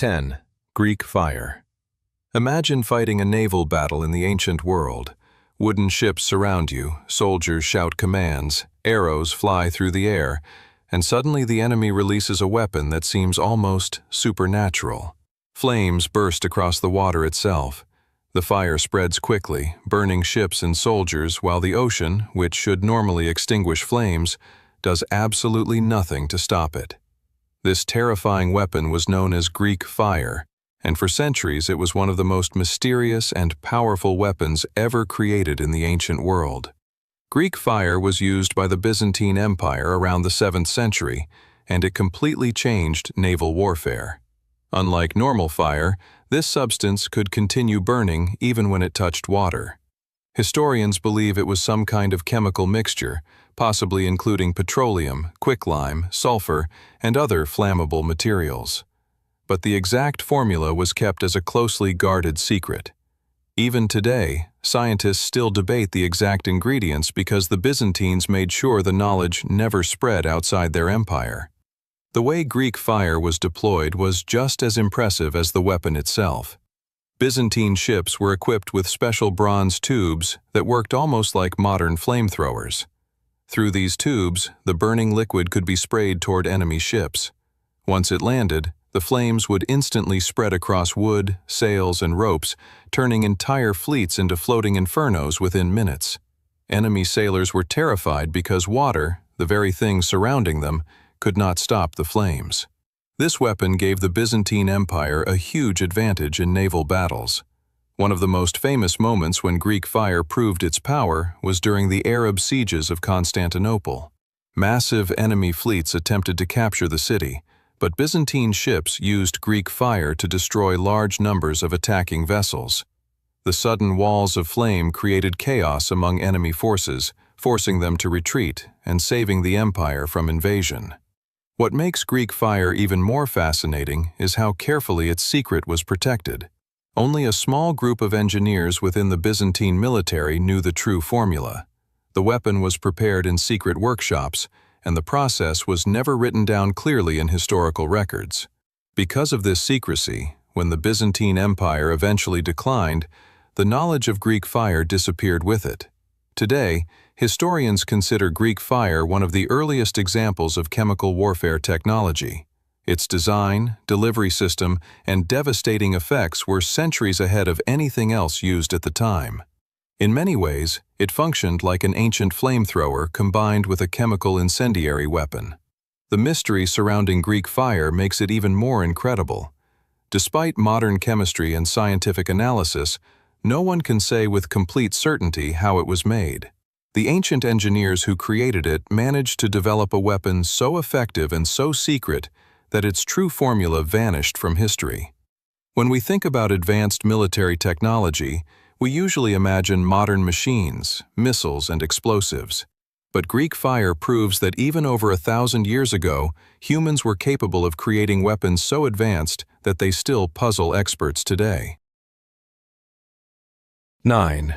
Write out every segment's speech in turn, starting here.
10. Greek fire. Imagine fighting a naval battle in the ancient world. Wooden ships surround you, soldiers shout commands, arrows fly through the air, and suddenly the enemy releases a weapon that seems almost supernatural. Flames burst across the water itself. The fire spreads quickly, burning ships and soldiers, while the ocean, which should normally extinguish flames, does absolutely nothing to stop it. This terrifying weapon was known as Greek fire, and for centuries it was one of the most mysterious and powerful weapons ever created in the ancient world. Greek fire was used by the Byzantine Empire around the 7th century, and it completely changed naval warfare. Unlike normal fire, this substance could continue burning even when it touched water. Historians believe it was some kind of chemical mixture, possibly including petroleum, quicklime, sulfur, and other flammable materials. But the exact formula was kept as a closely guarded secret. Even today, scientists still debate the exact ingredients because the Byzantines made sure the knowledge never spread outside their empire. The way Greek fire was deployed was just as impressive as the weapon itself. Byzantine ships were equipped with special bronze tubes that worked almost like modern flamethrowers. Through these tubes, the burning liquid could be sprayed toward enemy ships. Once it landed, the flames would instantly spread across wood, sails, and ropes, turning entire fleets into floating infernos within minutes. Enemy sailors were terrified because water, the very thing surrounding them, could not stop the flames. This weapon gave the Byzantine Empire a huge advantage in naval battles. One of the most famous moments when Greek fire proved its power was during the Arab sieges of Constantinople. Massive enemy fleets attempted to capture the city, but Byzantine ships used Greek fire to destroy large numbers of attacking vessels. The sudden walls of flame created chaos among enemy forces, forcing them to retreat and saving the empire from invasion. What makes Greek fire even more fascinating is how carefully its secret was protected. Only a small group of engineers within the Byzantine military knew the true formula. The weapon was prepared in secret workshops, and the process was never written down clearly in historical records. Because of this secrecy, when the Byzantine Empire eventually declined, the knowledge of Greek fire disappeared with it. Today, historians consider Greek fire one of the earliest examples of chemical warfare technology. Its design, delivery system, and devastating effects were centuries ahead of anything else used at the time. In many ways, it functioned like an ancient flamethrower combined with a chemical incendiary weapon. The mystery surrounding Greek fire makes it even more incredible. Despite modern chemistry and scientific analysis, no one can say with complete certainty how it was made. The ancient engineers who created it managed to develop a weapon so effective and so secret that its true formula vanished from history. When we think about advanced military technology, we usually imagine modern machines, missiles, and explosives. But Greek fire proves that even over 1,000 years ago, humans were capable of creating weapons so advanced that they still puzzle experts today. 9.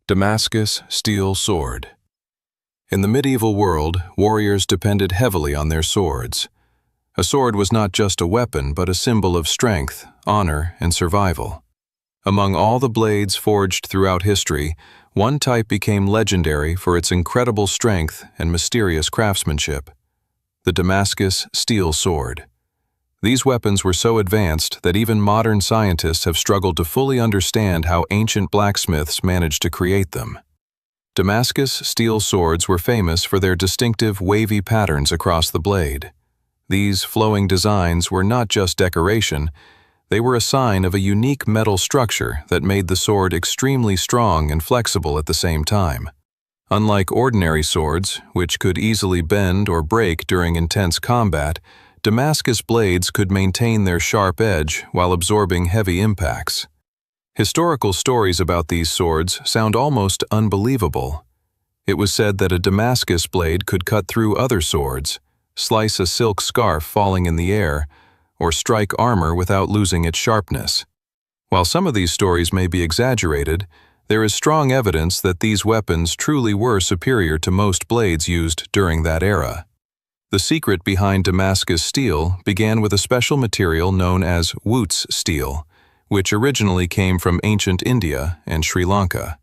Damascus steel sword. In the medieval world, warriors depended heavily on their swords. A sword was not just a weapon, but a symbol of strength, honor, and survival. Among all the blades forged throughout history, one type became legendary for its incredible strength and mysterious craftsmanship: the Damascus steel sword. These weapons were so advanced that even modern scientists have struggled to fully understand how ancient blacksmiths managed to create them. Damascus steel swords were famous for their distinctive wavy patterns across the blade. These flowing designs were not just decoration, they were a sign of a unique metal structure that made the sword extremely strong and flexible at the same time. Unlike ordinary swords, which could easily bend or break during intense combat, Damascus blades could maintain their sharp edge while absorbing heavy impacts. Historical stories about these swords sound almost unbelievable. It was said that a Damascus blade could cut through other swords, slice a silk scarf falling in the air, or strike armor without losing its sharpness. While some of these stories may be exaggerated, there is strong evidence that these weapons truly were superior to most blades used during that era. The secret behind Damascus steel began with a special material known as Wootz steel, which originally came from ancient India and Sri Lanka.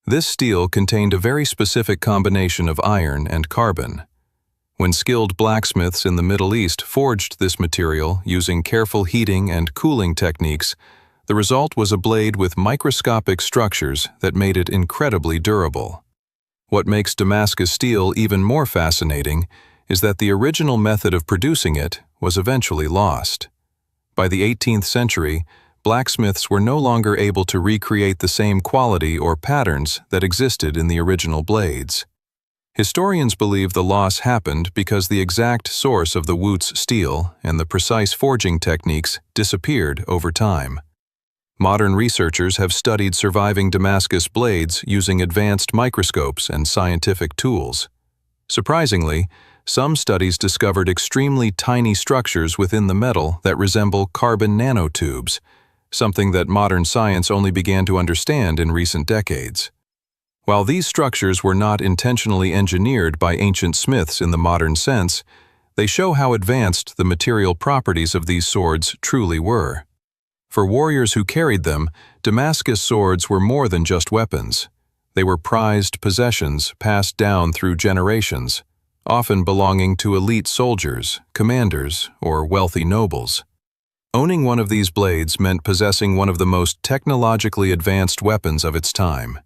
This steel contained a very specific combination of iron and carbon. When skilled blacksmiths in the Middle East forged this material using careful heating and cooling techniques, the result was a blade with microscopic structures that made it incredibly durable. What makes Damascus steel even more fascinating is that the original method of producing it was eventually lost. By the 18th century, blacksmiths were no longer able to recreate the same quality or patterns that existed in the original blades. Historians believe the loss happened because the exact source of the Wootz steel and the precise forging techniques disappeared over time. Modern researchers have studied surviving Damascus blades using advanced microscopes and scientific tools. Surprisingly, some studies discovered extremely tiny structures within the metal that resemble carbon nanotubes, something that modern science only began to understand in recent decades. While these structures were not intentionally engineered by ancient smiths in the modern sense, they show how advanced the material properties of these swords truly were. For warriors who carried them, Damascus swords were more than just weapons. They were prized possessions passed down through generations, often belonging to elite soldiers, commanders, or wealthy nobles. Owning one of these blades meant possessing one of the most technologically advanced weapons of its time.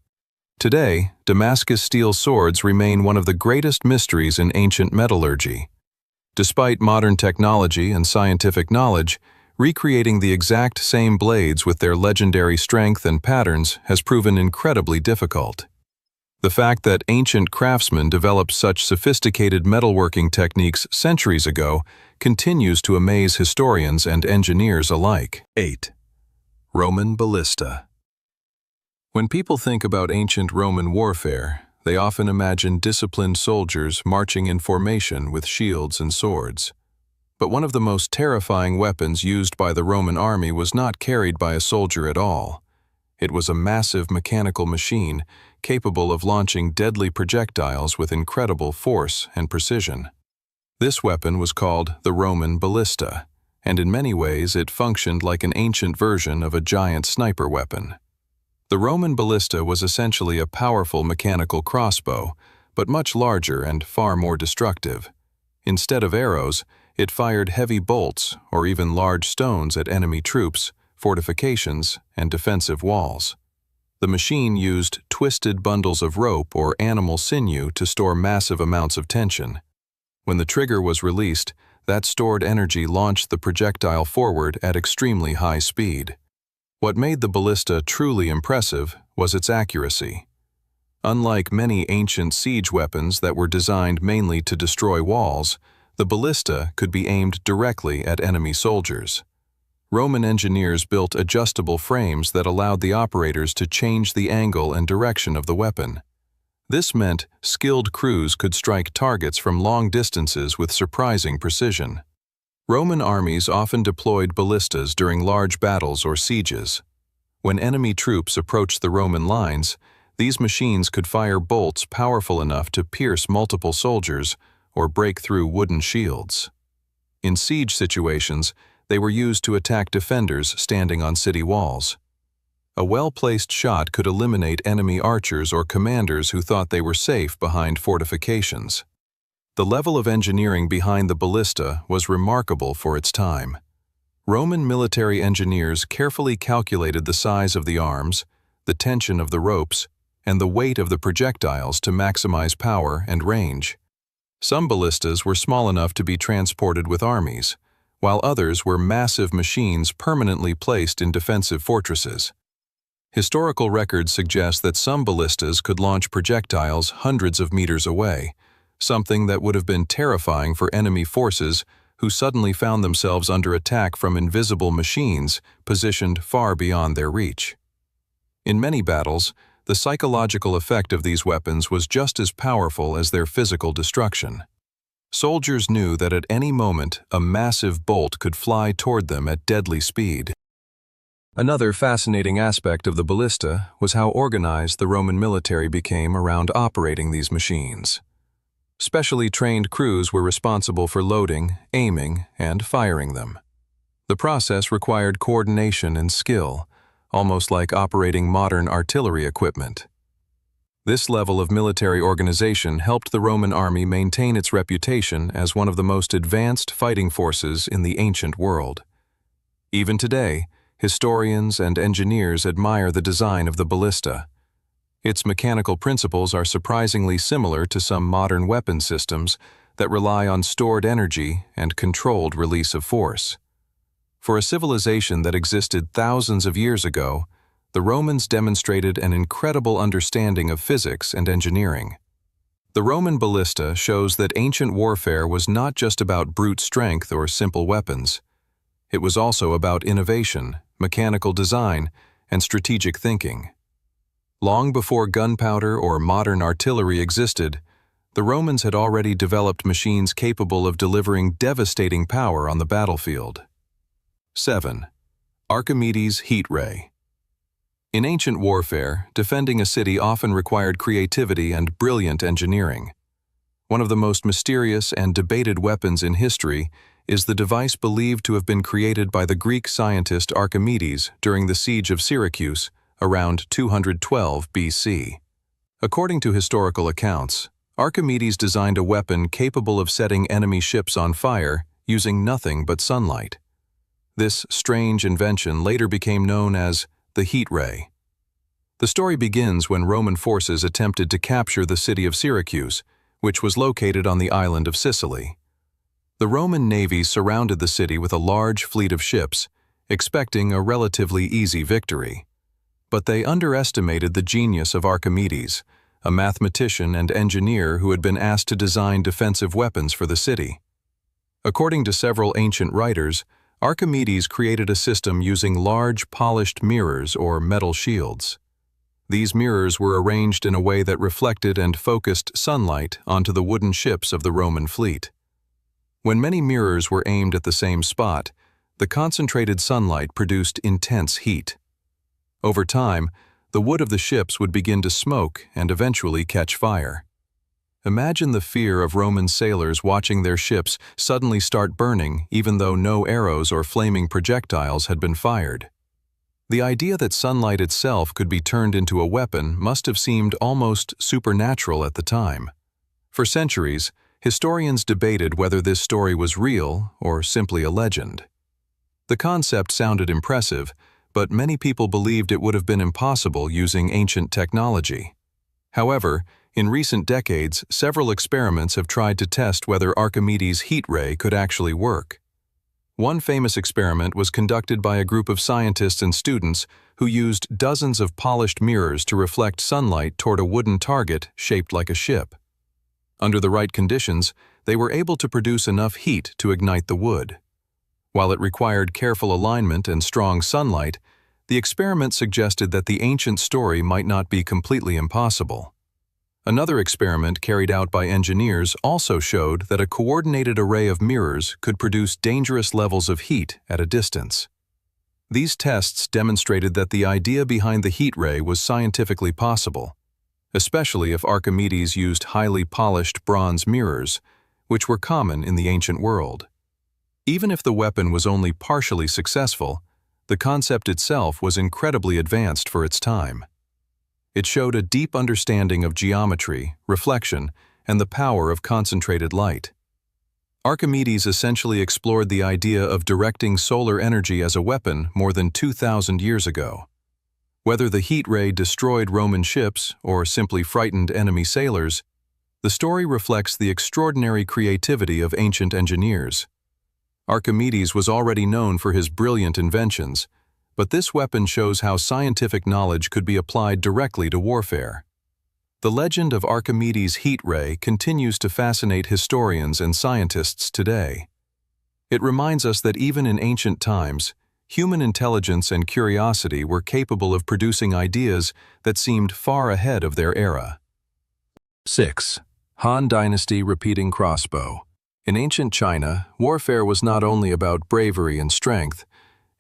Today, Damascus steel swords remain one of the greatest mysteries in ancient metallurgy. Despite modern technology and scientific knowledge, recreating the exact same blades with their legendary strength and patterns has proven incredibly difficult. The fact that ancient craftsmen developed such sophisticated metalworking techniques centuries ago continues to amaze historians and engineers alike. 8. Roman ballista. When people think about ancient Roman warfare, they often imagine disciplined soldiers marching in formation with shields and swords. But one of the most terrifying weapons used by the Roman army was not carried by a soldier at all. It was a massive mechanical machine capable of launching deadly projectiles with incredible force and precision. This weapon was called the Roman ballista, and in many ways it functioned like an ancient version of a giant sniper weapon. The Roman ballista was essentially a powerful mechanical crossbow, but much larger and far more destructive. Instead of arrows, it fired heavy bolts or even large stones at enemy troops, fortifications, and defensive walls. The machine used twisted bundles of rope or animal sinew to store massive amounts of tension. When the trigger was released, that stored energy launched the projectile forward at extremely high speed. What made the ballista truly impressive was its accuracy. Unlike many ancient siege weapons that were designed mainly to destroy walls, the ballista could be aimed directly at enemy soldiers. Roman engineers built adjustable frames that allowed the operators to change the angle and direction of the weapon. This meant skilled crews could strike targets from long distances with surprising precision. Roman armies often deployed ballistas during large battles or sieges. When enemy troops approached the Roman lines, these machines could fire bolts powerful enough to pierce multiple soldiers or break through wooden shields. In siege situations, they were used to attack defenders standing on city walls. A well-placed shot could eliminate enemy archers or commanders who thought they were safe behind fortifications. The level of engineering behind the ballista was remarkable for its time. Roman military engineers carefully calculated the size of the arms, the tension of the ropes, and the weight of the projectiles to maximize power and range. Some ballistas were small enough to be transported with armies, while others were massive machines permanently placed in defensive fortresses. Historical records suggest that some ballistas could launch projectiles hundreds of meters away, something that would have been terrifying for enemy forces who suddenly found themselves under attack from invisible machines positioned far beyond their reach. In many battles, the psychological effect of these weapons was just as powerful as their physical destruction. Soldiers knew that at any moment a massive bolt could fly toward them at deadly speed. Another fascinating aspect of the ballista was how organized the Roman military became around operating these machines. Specially trained crews were responsible for loading, aiming, and firing them. The process required coordination and skill, almost like operating modern artillery equipment. This level of military organization helped the Roman army maintain its reputation as one of the most advanced fighting forces in the ancient world. Even today, historians and engineers admire the design of the ballista. Its mechanical principles are surprisingly similar to some modern weapon systems that rely on stored energy and controlled release of force. For a civilization that existed thousands of years ago, the Romans demonstrated an incredible understanding of physics and engineering. The Roman ballista shows that ancient warfare was not just about brute strength or simple weapons. It was also about innovation, mechanical design, and strategic thinking. Long before gunpowder or modern artillery existed, the Romans had already developed machines capable of delivering devastating power on the battlefield. 7. Archimedes' heat ray. In ancient warfare, defending a city often required creativity and brilliant engineering. One of the most mysterious and debated weapons in history is the device believed to have been created by the Greek scientist Archimedes during the siege of Syracuse around 212 BC. According to historical accounts, Archimedes designed a weapon capable of setting enemy ships on fire using nothing but sunlight. This strange invention later became known as the heat ray. The story begins when Roman forces attempted to capture the city of Syracuse, which was located on the island of Sicily. The Roman navy surrounded the city with a large fleet of ships, expecting a relatively easy victory. But they underestimated the genius of Archimedes, a mathematician and engineer who had been asked to design defensive weapons for the city. According to several ancient writers, Archimedes created a system using large polished mirrors or metal shields. These mirrors were arranged in a way that reflected and focused sunlight onto the wooden ships of the Roman fleet. When many mirrors were aimed at the same spot, the concentrated sunlight produced intense heat. Over time, the wood of the ships would begin to smoke and eventually catch fire. Imagine the fear of Roman sailors watching their ships suddenly start burning even though no arrows or flaming projectiles had been fired. The idea that sunlight itself could be turned into a weapon must have seemed almost supernatural at the time. For centuries, historians debated whether this story was real or simply a legend. The concept sounded impressive, but many people believed it would have been impossible using ancient technology. However, in recent decades, several experiments have tried to test whether Archimedes' heat ray could actually work. One famous experiment was conducted by a group of scientists and students who used dozens of polished mirrors to reflect sunlight toward a wooden target shaped like a ship. Under the right conditions, they were able to produce enough heat to ignite the wood. While it required careful alignment and strong sunlight, the experiment suggested that the ancient story might not be completely impossible. Another experiment carried out by engineers also showed that a coordinated array of mirrors could produce dangerous levels of heat at a distance. These tests demonstrated that the idea behind the heat ray was scientifically possible, especially if Archimedes used highly polished bronze mirrors, which were common in the ancient world. Even if the weapon was only partially successful, the concept itself was incredibly advanced for its time. It showed a deep understanding of geometry, reflection, and the power of concentrated light. Archimedes essentially explored the idea of directing solar energy as a weapon more than 2,000 years ago. Whether the heat ray destroyed Roman ships or simply frightened enemy sailors, the story reflects the extraordinary creativity of ancient engineers. Archimedes was already known for his brilliant inventions, but this weapon shows how scientific knowledge could be applied directly to warfare. The legend of Archimedes' heat ray continues to fascinate historians and scientists today. It reminds us that even in ancient times, human intelligence and curiosity were capable of producing ideas that seemed far ahead of their era. 6. Han Dynasty repeating crossbow. In ancient China, warfare was not only about bravery and strength,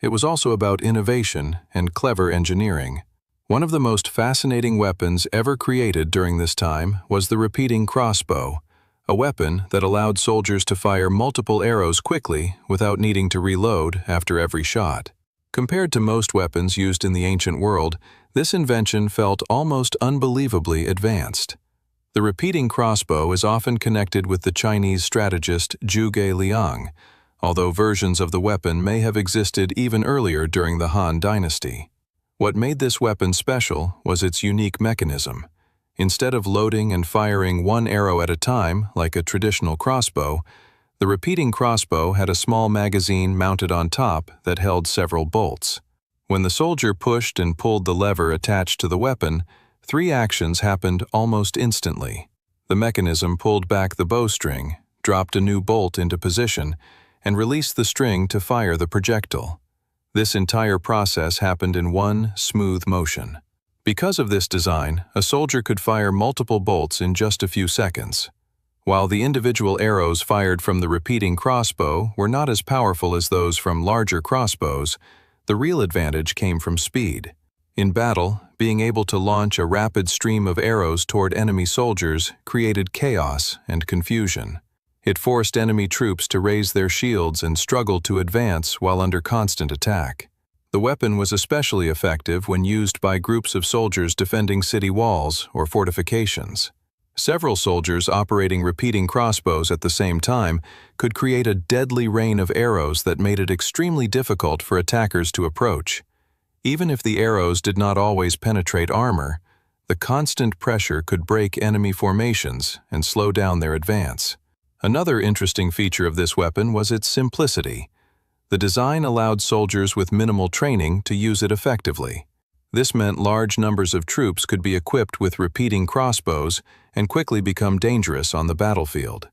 it was also about innovation and clever engineering. One of the most fascinating weapons ever created during this time was the repeating crossbow, a weapon that allowed soldiers to fire multiple arrows quickly without needing to reload after every shot. Compared to most weapons used in the ancient world, this invention felt almost unbelievably advanced. The repeating crossbow is often connected with the Chinese strategist Zhuge Liang, although versions of the weapon may have existed even earlier during the Han Dynasty. What made this weapon special was its unique mechanism. Instead of loading and firing one arrow at a time, like a traditional crossbow, the repeating crossbow had a small magazine mounted on top that held several bolts. When the soldier pushed and pulled the lever attached to the weapon, 3 actions happened almost instantly. The mechanism pulled back the bowstring, dropped a new bolt into position, and released the string to fire the projectile. This entire process happened in one smooth motion. Because of this design, a soldier could fire multiple bolts in just a few seconds. While the individual arrows fired from the repeating crossbow were not as powerful as those from larger crossbows, the real advantage came from speed. In battle, being able to launch a rapid stream of arrows toward enemy soldiers created chaos and confusion. It forced enemy troops to raise their shields and struggle to advance while under constant attack. The weapon was especially effective when used by groups of soldiers defending city walls or fortifications. Several soldiers operating repeating crossbows at the same time could create a deadly rain of arrows that made it extremely difficult for attackers to approach. Even if the arrows did not always penetrate armor, the constant pressure could break enemy formations and slow down their advance. Another interesting feature of this weapon was its simplicity. The design allowed soldiers with minimal training to use it effectively. This meant large numbers of troops could be equipped with repeating crossbows and quickly become dangerous on the battlefield.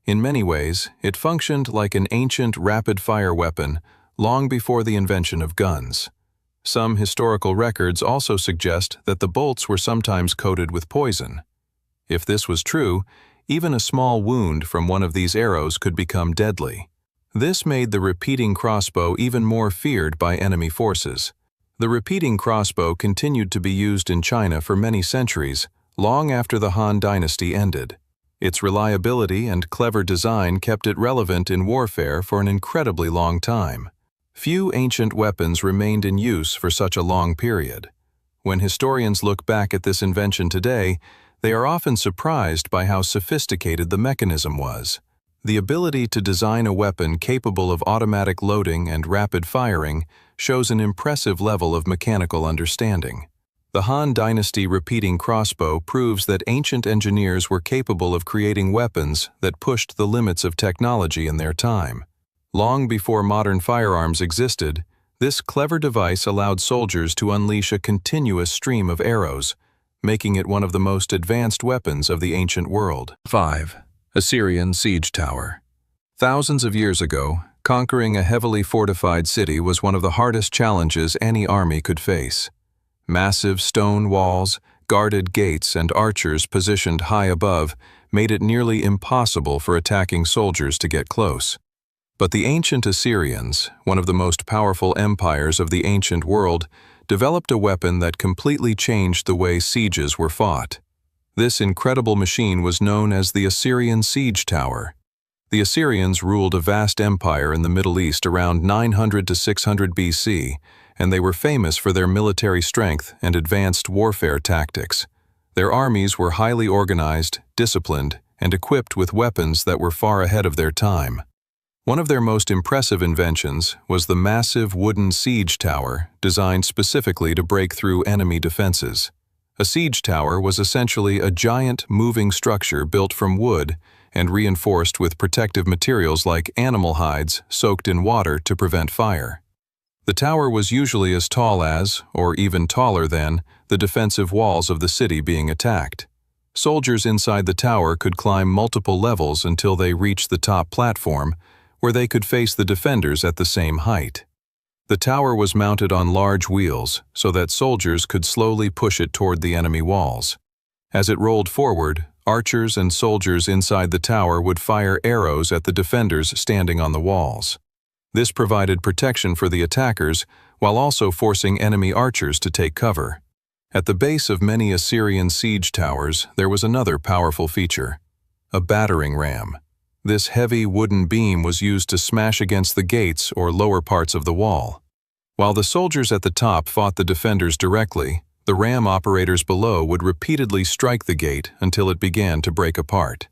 In many ways, it functioned like an ancient rapid-fire weapon long before the invention of guns. Some historical records also suggest that the bolts were sometimes coated with poison. If this was true, even a small wound from one of these arrows could become deadly. This made the repeating crossbow even more feared by enemy forces. The repeating crossbow continued to be used in China for many centuries, long after the Han Dynasty ended. Its reliability and clever design kept it relevant in warfare for an incredibly long time. Few ancient weapons remained in use for such a long period. When historians look back at this invention today, they are often surprised by how sophisticated the mechanism was. The ability to design a weapon capable of automatic loading and rapid firing shows an impressive level of mechanical understanding. The Han Dynasty repeating crossbow proves that ancient engineers were capable of creating weapons that pushed the limits of technology in their time. Long before modern firearms existed, this clever device allowed soldiers to unleash a continuous stream of arrows, making it one of the most advanced weapons of the ancient world. 5. Assyrian Siege Tower. Thousands of years ago, conquering a heavily fortified city was one of the hardest challenges any army could face. Massive stone walls, guarded gates, and archers positioned high above made it nearly impossible for attacking soldiers to get close. But the ancient Assyrians, one of the most powerful empires of the ancient world, developed a weapon that completely changed the way sieges were fought. This incredible machine was known as the Assyrian Siege Tower. The Assyrians ruled a vast empire in the Middle East around 900 to 600 BC, and they were famous for their military strength and advanced warfare tactics. Their armies were highly organized, disciplined, and equipped with weapons that were far ahead of their time. One of their most impressive inventions was the massive wooden siege tower designed specifically to break through enemy defenses. A siege tower was essentially a giant moving structure built from wood and reinforced with protective materials like animal hides soaked in water to prevent fire. The tower was usually as tall as, or even taller than, the defensive walls of the city being attacked. Soldiers inside the tower could climb multiple levels until they reached the top platform, where they could face the defenders at the same height. The tower was mounted on large wheels so that soldiers could slowly push it toward the enemy walls. As it rolled forward, archers and soldiers inside the tower would fire arrows at the defenders standing on the walls. This provided protection for the attackers while also forcing enemy archers to take cover. At the base of many Assyrian siege towers, there was another powerful feature: a battering ram. This heavy wooden beam was used to smash against the gates or lower parts of the wall. While the soldiers at the top fought the defenders directly, the ram operators below would repeatedly strike the gate until it began to break apart.